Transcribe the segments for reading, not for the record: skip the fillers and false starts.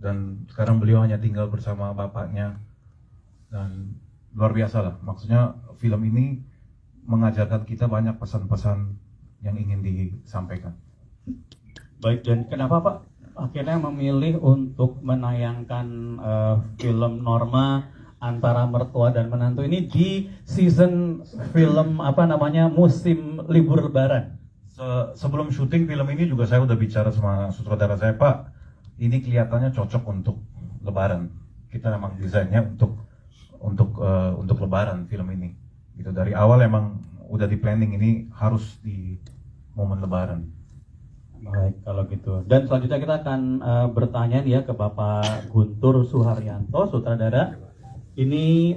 dan sekarang beliau hanya tinggal bersama bapaknya, dan luar biasa lah. Maksudnya film ini mengajarkan kita banyak pesan-pesan yang ingin disampaikan. Baik, dan kenapa Pak akhirnya memilih untuk menayangkan film Norma Antara Mertua dan Menantu ini di season film musim libur Lebaran? Sebelum syuting film ini juga saya udah bicara sama sutradara saya, Pak, ini kelihatannya cocok untuk Lebaran. Kita memang desainnya untuk Lebaran film ini. Gitu, dari awal emang udah di planning ini harus di momen Lebaran. Baik, kalau gitu. Dan selanjutnya kita akan bertanya ya ke Bapak Guntur Suharyanto, sutradara. Ini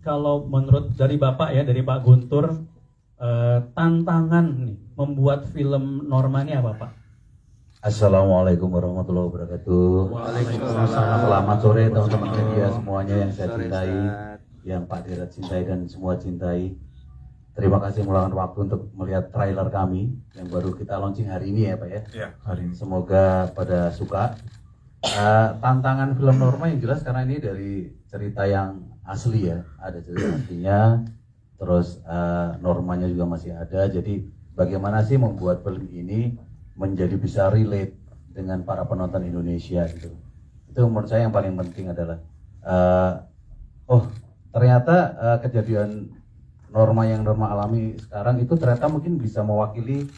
kalau menurut dari Bapak ya, dari Pak Guntur, tantangan nih membuat film Norma ini apa Pak? Assalamualaikum warahmatullahi wabarakatuh. Waalaikumsalam. Selamat sore teman-teman media semuanya yang saya cintai, yang Pak Dirat cintai dan semua cintai. Terima kasih meluangkan waktu untuk melihat trailer kami yang baru kita launching hari ini ya Pak ya. Iya, hari ini. Semoga pada suka. Tantangan film Norma yang jelas karena ini dari cerita yang asli ya, ada cerita aslinya, terus normanya juga masih ada. Jadi bagaimana sih membuat film ini menjadi bisa relate dengan para penonton Indonesia gitu. Itu menurut saya yang paling penting adalah ternyata kejadian Norma yang Norma alami sekarang itu ternyata mungkin bisa mewakili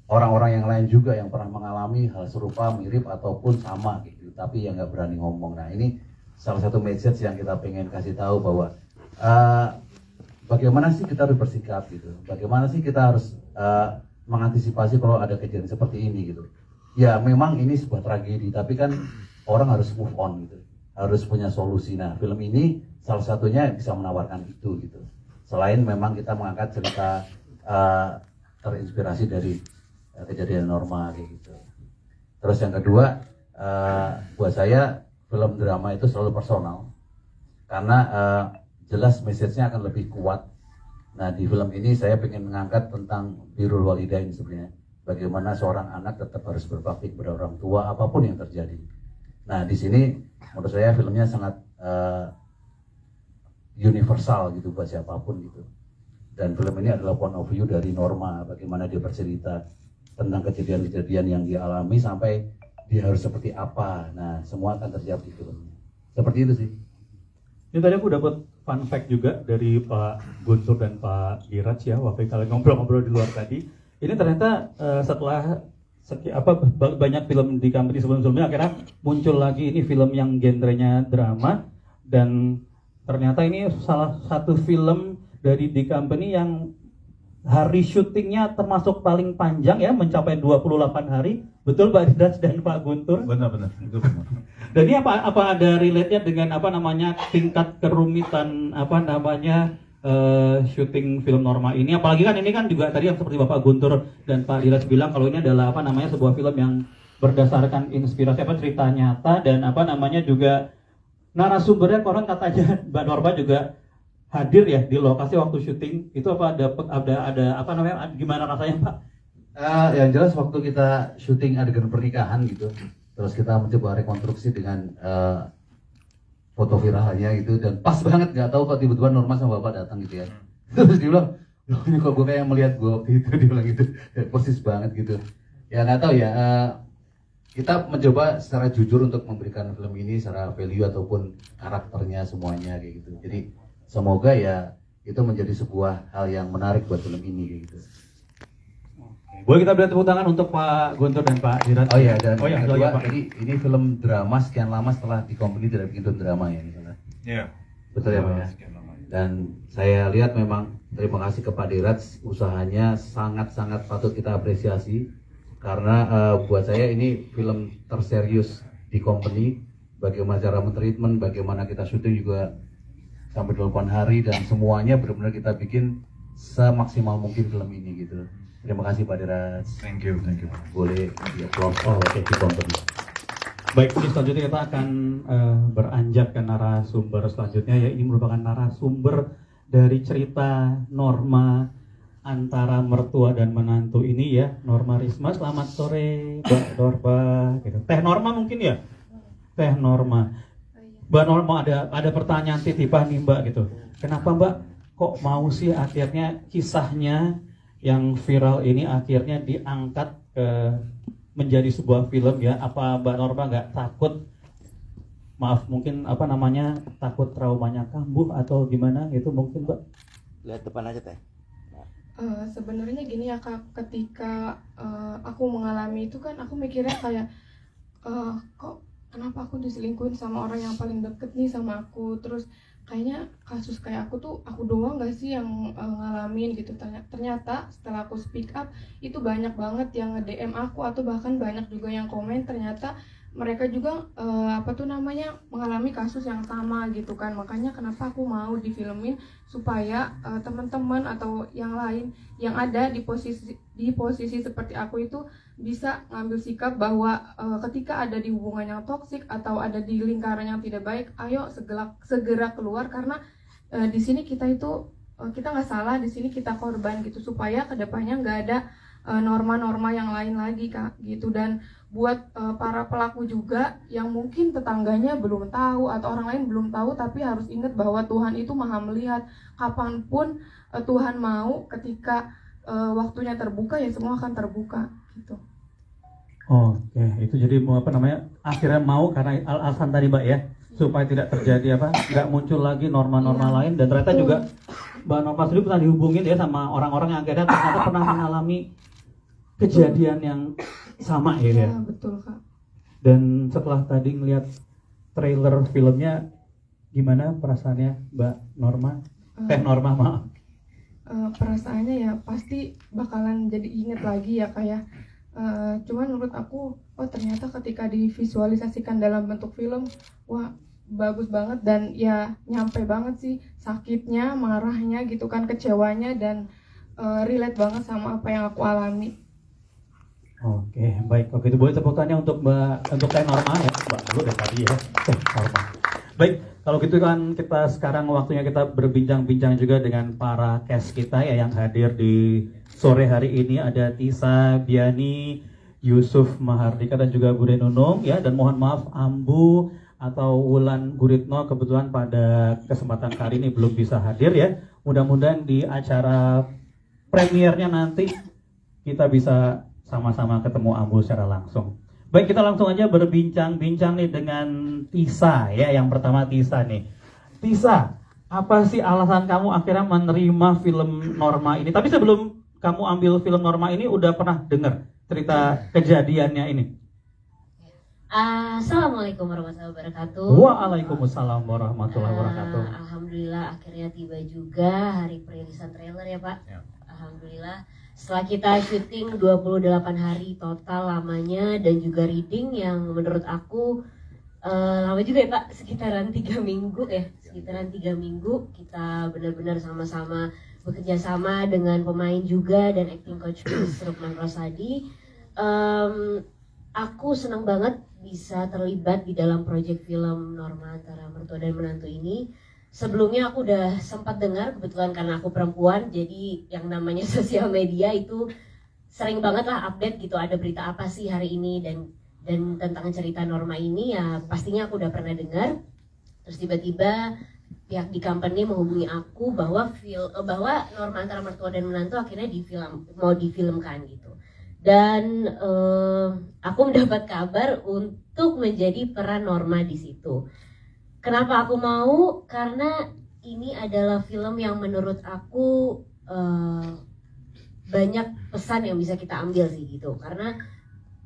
orang-orang yang lain juga yang pernah mengalami hal serupa, mirip ataupun sama gitu, tapi yang nggak berani ngomong. Nah ini salah satu message yang kita pengen kasih tahu bahwa bagaimana sih kita harus bersikap gitu, bagaimana sih kita harus mengantisipasi kalau ada kejadian seperti ini gitu. Ya memang ini sebuah tragedi, tapi kan orang harus move on gitu, harus punya solusi. Nah film ini salah satunya bisa menawarkan itu gitu. Selain memang kita mengangkat cerita terinspirasi dari kejadian Norma kayak gitu. Terus yang kedua, buat saya film drama itu selalu personal karena jelas message-nya akan lebih kuat. Nah di film ini saya ingin mengangkat tentang birrul walidain sebenarnya, bagaimana seorang anak tetap harus berbakti kepada orang tua apapun yang terjadi. Nah di sini menurut saya filmnya sangat universal gitu buat siapapun gitu. Dan film ini adalah point of view dari Norma, bagaimana dia bercerita tentang kejadian-kejadian yang dia alami sampai dia harus seperti apa. Nah semua akan terjawab di filmnya. Seperti itu sih. Ini tadi aku dapat fun fact juga dari Pak Guntur dan Pak Diraj ya, waktu kalian ngobrol-ngobrol di luar tadi. Ini ternyata setelah banyak film di company sebelum-sebelumnya, akhirnya muncul lagi ini film yang genrenya drama, dan ternyata ini salah satu film dari di company yang hari syutingnya termasuk paling panjang ya, mencapai 28 hari. Betul Pak Diraj dan Pak Guntur? Benar-benar, itu benar. Dan ini apa ada relate-nya dengan tingkat kerumitan syuting film Norma ini? Apalagi kan ini kan juga tadi yang seperti Bapak Guntur dan Pak Diraj bilang kalau ini adalah sebuah film yang berdasarkan inspirasi cerita nyata, dan juga narasumbernya konon katanya Mbak Norma juga hadir ya di lokasi waktu syuting. Itu ada gimana rasanya Pak? Yang jelas waktu kita syuting adegan pernikahan gitu, terus kita mencoba rekonstruksi dengan foto viralnya gitu, dan pas banget, nggak tahu kok tiba-tiba Norma sama Bapak datang gitu ya. Terus dia bilang, loh ini kok gue kayak melihat gue waktu itu, dia bilang gitu, persis banget gitu. Ya nggak tahu ya, kita mencoba secara jujur untuk memberikan film ini secara value ataupun karakternya semuanya kayak gitu. Jadi semoga ya itu menjadi sebuah hal yang menarik buat film ini kayak gitu. Boleh kita beri tepuk tangan untuk Pak Guntur dan Pak Diraj. Oh iya, dan yang kedua, Pak. jadi ini film drama sekian lama setelah di company tidak bikin film drama ya misalnya. Iya. Betul ya Pak ya. Dan saya lihat memang terima kasih ke Pak Diraj, usahanya sangat-sangat patut kita apresiasi. Karena buat saya ini film terserius di company, bagaimana cara mentreatment, bagaimana kita syuting juga sampai 8 hari, dan semuanya benar-benar kita bikin semaksimal mungkin film ini gitu. Terima kasih Pak Diraj. Thank you. Boleh di applause di company. Baik, mungkin selanjutnya kita akan beranjak ke narasumber selanjutnya ya. Ini merupakan narasumber dari cerita Norma Antara Mertua dan Menantu ini ya, Norma Risma. Selamat sore Mbak Norma gitu. Teh Norma mungkin ya? Teh Norma. Oh, iya. Mbak Norma, ada pertanyaan titipan nih Mbak gitu. Kenapa Mbak kok mau sih akhirnya kisahnya yang viral ini akhirnya diangkat ke menjadi sebuah film ya? Apa Mbak Norma nggak takut, maaf mungkin apa namanya, takut traumanya kambuh atau gimana gitu mungkin Mbak? Lihat depan aja teh. Sebenarnya gini ya Kak, ketika aku mengalami itu kan aku mikirnya kayak kok kenapa aku diselingkuhin sama orang yang paling deket nih sama aku, terus kayaknya kasus kayak aku tuh aku doang gak sih yang ngalamin gitu. Ternyata setelah aku speak up itu banyak banget yang nge-DM aku atau bahkan banyak juga yang komen, ternyata mereka juga mengalami kasus yang sama gitu kan. Makanya kenapa aku mau difilmin supaya teman-teman atau yang lain yang ada di posisi seperti aku itu bisa ngambil sikap bahwa ketika ada di hubungan yang toksik atau ada di lingkaran yang tidak baik, ayo segera keluar, karena di sini kita nggak salah, di sini kita korban gitu, supaya kedepannya nggak ada norma-norma yang lain lagi Kak gitu. Dan buat para pelaku juga yang mungkin tetangganya belum tahu atau orang lain belum tahu, tapi harus ingat bahwa Tuhan itu maha melihat. Kapanpun Tuhan mau, ketika waktunya terbuka ya semua akan terbuka gitu. Oke, itu jadi apa namanya, akhirnya mau karena alasan tadi Mbak ya, supaya tidak terjadi nggak muncul lagi norma-norma lain. Dan ternyata juga Mbak Norma sendiri pernah dihubungin ya sama orang-orang yang akhirnya ternyata pernah mengalami kejadian yang sama ya. Iya betul Kak. Dan setelah tadi ngelihat trailer filmnya, gimana perasaannya Mbak Norma? Teh Norma, maaf. Perasaannya ya pasti bakalan jadi inget lagi ya kayak cuman menurut aku ternyata ketika divisualisasikan dalam bentuk film, wah bagus banget dan ya nyampe banget sih sakitnya, marahnya gitu kan, kecewanya, dan relate banget sama apa yang aku alami. Oke, baik. Oke, itu boleh tepuk tangannya untuk Teh Norma ya. Mbak dulu dari tadi ya. Teh Norma. Baik, kalau gitu kan kita sekarang waktunya kita berbincang-bincang juga dengan para cast kita ya yang hadir di sore hari ini. Ada Tisa, Biani, Yusuf Mahardika dan juga Bude Nunung ya. Dan mohon maaf Ambu atau Wulan Guritno kebetulan pada kesempatan kali ini belum bisa hadir ya. Mudah-mudahan di acara premiernya nanti kita bisa sama-sama ketemu Ambu secara langsung. Baik, kita langsung aja berbincang-bincang nih dengan Tisa ya. Yang pertama Tisa nih. Tisa, apa sih alasan kamu akhirnya menerima film Norma ini? Tapi sebelum kamu ambil film Norma ini udah pernah dengar cerita kejadiannya ini? Assalamualaikum warahmatullahi wabarakatuh. Waalaikumsalam warahmatullahi wabarakatuh. Alhamdulillah akhirnya tiba juga hari perilisan trailer ya Pak. Ya. Alhamdulillah setelah kita syuting 28 hari total lamanya dan juga reading yang menurut aku lama juga ya Pak, sekitaran 3 minggu ya. Sekitaran 3 minggu kita benar-benar sama-sama bekerja sama dengan pemain juga dan acting coach Rukman Rosadi. Aku senang banget bisa terlibat di dalam proyek film Norma Antara Mertua dan Menantu ini. Sebelumnya aku udah sempat dengar, kebetulan karena aku perempuan, jadi yang namanya sosial media itu sering banget lah update gitu, ada berita apa sih hari ini dan tentang cerita Norma ini ya pastinya aku udah pernah dengar. Terus tiba-tiba pihak di company menghubungi aku bahwa Norma Antara Mertua dan Menantu akhirnya mau difilmkan gitu. Dan aku mendapat kabar untuk menjadi peran Norma di situ. Kenapa aku mau? Karena ini adalah film yang menurut aku banyak pesan yang bisa kita ambil sih gitu. Karena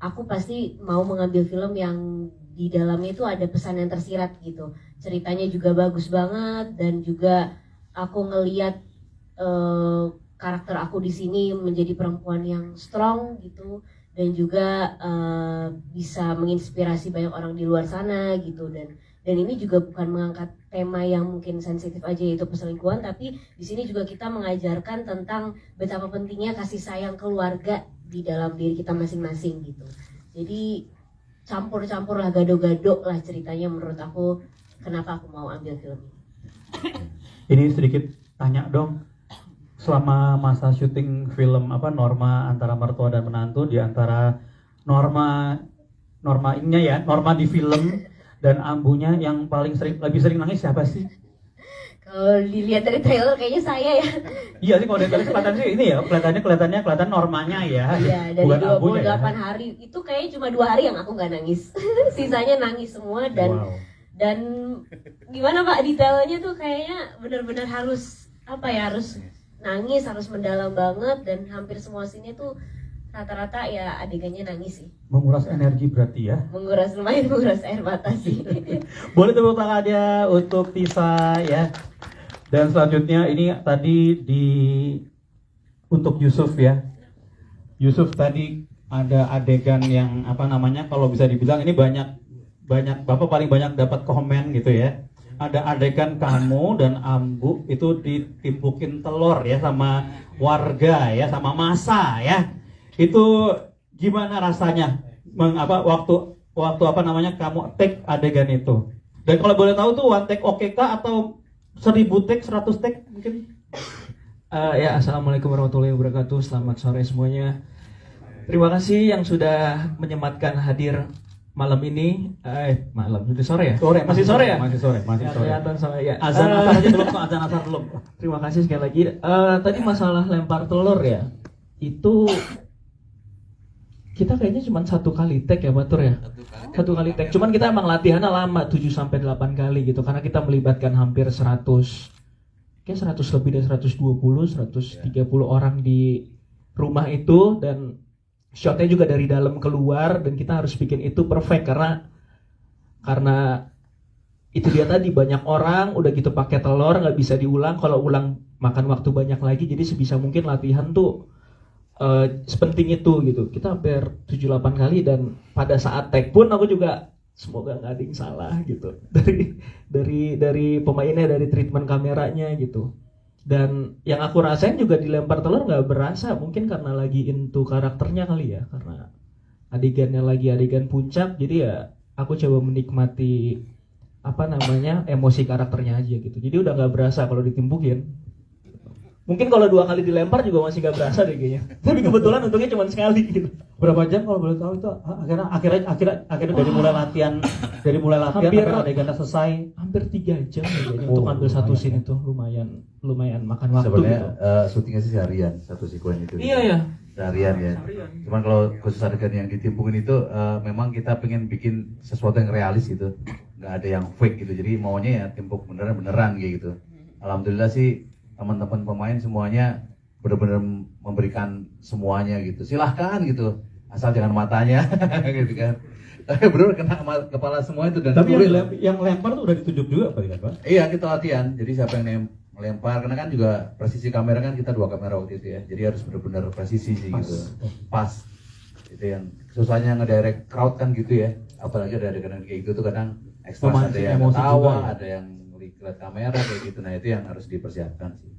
aku pasti mau mengambil film yang di dalamnya itu ada pesan yang tersirat gitu. Ceritanya juga bagus banget dan juga aku ngeliat karakter aku di sini menjadi perempuan yang strong gitu dan juga bisa menginspirasi banyak orang di luar sana gitu. Dan ini juga bukan mengangkat tema yang mungkin sensitif aja yaitu perselingkuhan, tapi di sini juga kita mengajarkan tentang betapa pentingnya kasih sayang keluarga di dalam diri kita masing-masing gitu. Jadi campur-campur lah, gado-gado lah ceritanya menurut aku, kenapa aku mau ambil film ini. Ini sedikit tanya dong, selama masa syuting film Norma Antara Mertua dan Menantu, di antara Norma ininya ya, Norma di film Dan Ambunya yang paling lebih sering nangis siapa sih? Kalau dilihat dari trailer kayaknya saya ya. Iya sih, kalau dari trailer kelihatan sih ini ya, kelihatan normanya ya. Iya, dari Bukan Ambunya 28 ya. hari itu kayaknya cuma 2 hari yang aku nggak nangis. Sisanya nangis semua Wow. dan gimana Pak, detailnya tuh kayaknya benar-benar harus harus nangis, harus mendalam banget, dan hampir semua scene tuh rata-rata ya adegannya nangis sih. Menguras energi berarti ya. Lumayan menguras air mata sih. Boleh tepuk tangannya untuk Tisa ya. Dan selanjutnya ini tadi untuk Yusuf ya. Yusuf tadi ada adegan yang kalau bisa dibilang ini banyak Bapak paling banyak dapat komen gitu ya. Ada adegan kamu dan Ambu itu ditimpukin telur ya sama warga ya, sama masa ya. Itu gimana rasanya? Waktu kamu take adegan itu? Dan kalau boleh tahu tuh one take oke kah atau 1000 take, 100 take mungkin? Ya, assalamualaikum warahmatullahi wabarakatuh. Selamat sore semuanya. Terima kasih yang sudah menyempatkan hadir malam ini. Malam sudah sore ya? Masih sore ya? Masih sore. Kelihatan sama ya. Azan asar aja belum kok, azan asar belum. Terima kasih sekali lagi. Tadi masalah lempar telur ya. Itu kita kayaknya cuma 1 kali take ya, Batur ya. 1 kali take. Cuman kita emang latihannya lama, 7-8 kali gitu, karena kita melibatkan hampir 100 lebih dari 130 orang di rumah itu, dan shotnya juga dari dalam keluar, dan kita harus bikin itu perfect karena itu dia tadi, banyak orang udah gitu pakai telur nggak bisa diulang, kalau ulang makan waktu banyak lagi. Jadi sebisa mungkin latihan tuh sepenting itu gitu. Kita hampir 7-8 kali, dan pada saat take pun aku juga semoga nggak ada yang salah gitu dari pemainnya, dari treatment kameranya gitu. Dan yang aku rasain juga dilempar telur nggak berasa, mungkin karena lagi into karakternya kali ya, karena adegannya lagi adegan puncak, jadi ya aku coba menikmati emosi karakternya aja gitu. Jadi udah nggak berasa kalau ditimpukin. Mungkin kalau 2 kali dilempar juga masih nggak berasa deh kayaknya. Tapi kebetulan untungnya cuma sekali gitu. Berapa jam kalau boleh tahu itu? Akhirnya dari mulai latihan Hampir- sampai adegannya selesai. Hampir 3 jam kayaknya untuk ambil satu scene itu. Lumayan makan waktu Sebenarnya gitu. syutingnya sih seharian satu sekuen itu. Iya ya. Seharian ya. Cuman kalau khusus adegan yang ditimpukin itu memang kita pengen bikin sesuatu yang realis gitu. Nggak ada yang fake gitu. Jadi maunya ya timpuk beneran kayak gitu. Alhamdulillah sih teman-teman pemain semuanya benar-benar memberikan semuanya gitu. Silahkan gitu. Asal jangan matanya gitu kan. Bener kena kepala semua itu. Dan Tapi itu real. yang lempar tuh udah ditunjuk juga Pak? Iya, kita latihan. Jadi siapa yang melempar, karena kan juga presisi kamera kan kita 2 kamera waktu itu ya. Jadi harus benar-benar presisi sih gitu. Pas. Itu yang susahnya ngedirect crowd kan gitu ya. Apalagi ada adegan kayak gitu tuh kadang ekstra, ada Memancing yang emosi ketawa, juga ya? ada yang lihat kamera kayak gitu. Nah, itu yang harus dipersiapkan sih.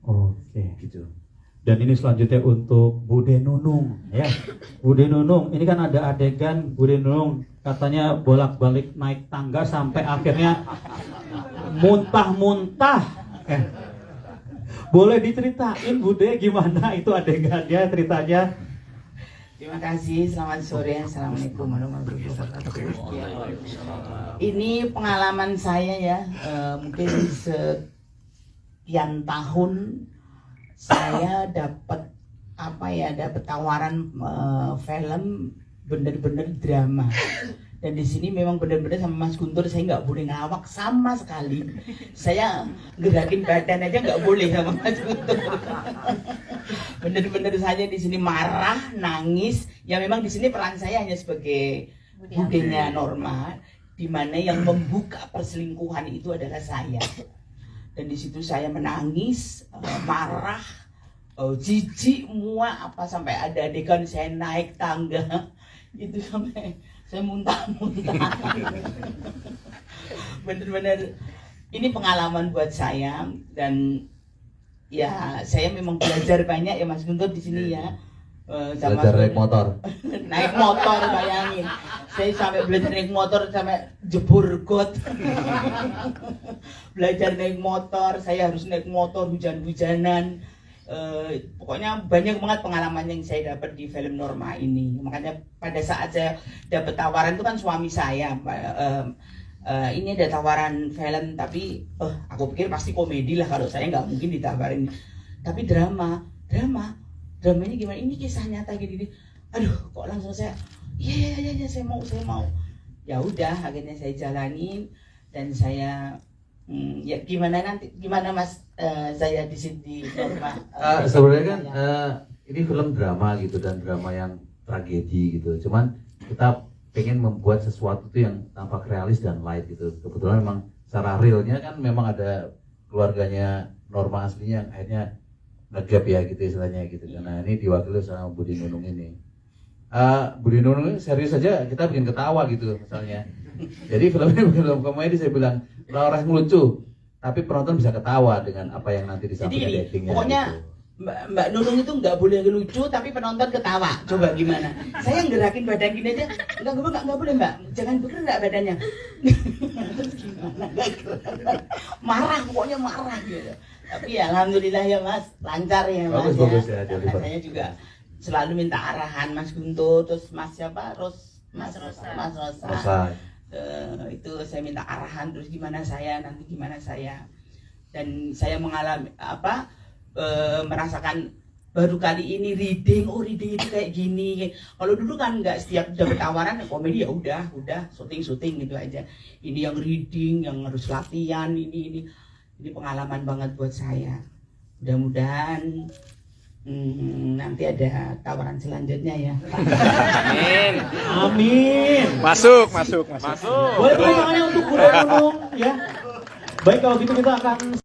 Oke. Gitu. Dan ini selanjutnya untuk Bude Nunung ya. Bude Nunung, ini kan ada adegan Bude Nunung katanya bolak-balik naik tangga sampai akhirnya muntah-muntah. Boleh diceritain Bude gimana itu adegannya, ceritanya? Terima kasih, selamat sore, assalamualaikum warahmatullahi wabarakatuh. Ya, ini pengalaman saya ya, mungkin sekian tahun saya dapat tawaran film bener-bener drama. Dan di sini memang benar-benar sama Mas Guntur saya nggak boleh ngelawak sama sekali. Saya gerakin badan aja nggak boleh sama Mas Guntur. Benar-benar saya di sini marah, nangis. Ya memang di sini peran saya hanya sebagai budenya Norma, di mana yang membuka perselingkuhan itu adalah saya. Dan di situ saya menangis, marah, jijik, muak, sampai ada adegan saya naik tangga, itu sampai saya muntah-muntah. Bener-bener ini pengalaman buat saya, dan ya saya memang belajar banyak ya Mas Guntur di sini ya. Belajar naik motor. Naik motor, bayangin. Saya sampai belajar naik motor sampai jebur got. Belajar naik motor, saya harus naik motor hujan-hujanan. Pokoknya banyak banget pengalaman yang saya dapat di film Norma ini. Makanya pada saat saya dapat tawaran itu kan suami saya ini ada tawaran film tapi aku pikir pasti komedi lah, kalau saya nggak mungkin ditawarin, tapi dramanya gimana, ini kisah nyata gini, aduh kok langsung saya iya saya mau, ya udah akhirnya saya jalanin dan saya ya gimana Mas saya di sini Norma. Sebenarnya kan ini film drama gitu, dan drama yang tragedi gitu. Cuman kita pengen membuat sesuatu tuh yang tampak realis dan light gitu. Kebetulan memang secara realnya kan memang ada keluarganya Norma aslinya yang akhirnya nge-gap ya gitu istilahnya gitu. Karena ini diwakili sama Budi Nunung ini. Budi Nunung ini serius aja kita bikin ketawa gitu misalnya. Jadi film ini bukan film komedi, saya bilang orang ngelucu, tapi penonton bisa ketawa dengan apa yang nanti disampaikan di actingnya. Pokoknya gitu. Mbak Nunung itu nggak boleh lucu tapi penonton ketawa. Coba gimana? Saya gerakin badan gini aja, nggak boleh Mbak, jangan bergerak badannya. Terus gimana? Nggak gerak. Marah, pokoknya marah gitu. Tapi ya alhamdulillah ya Mas, lancar ya Mas. Bagus ya, Karena saya juga selalu minta arahan Mas Guntur, terus Mas siapa? Mas Rosa. Itu saya minta arahan, terus gimana saya dan saya mengalami merasakan baru kali ini reading itu kayak gini. Kalau dulu kan nggak, setiap dapat tawaran komedi ya udah syuting gitu aja. Ini yang reading, yang harus latihan, ini pengalaman banget buat saya. Mudah-mudahan nanti ada tawaran selanjutnya ya. Amin. Masuk. Boleh tepuk tangannya untuk Bu Nunung ya. Baik, kalau gitu kita akan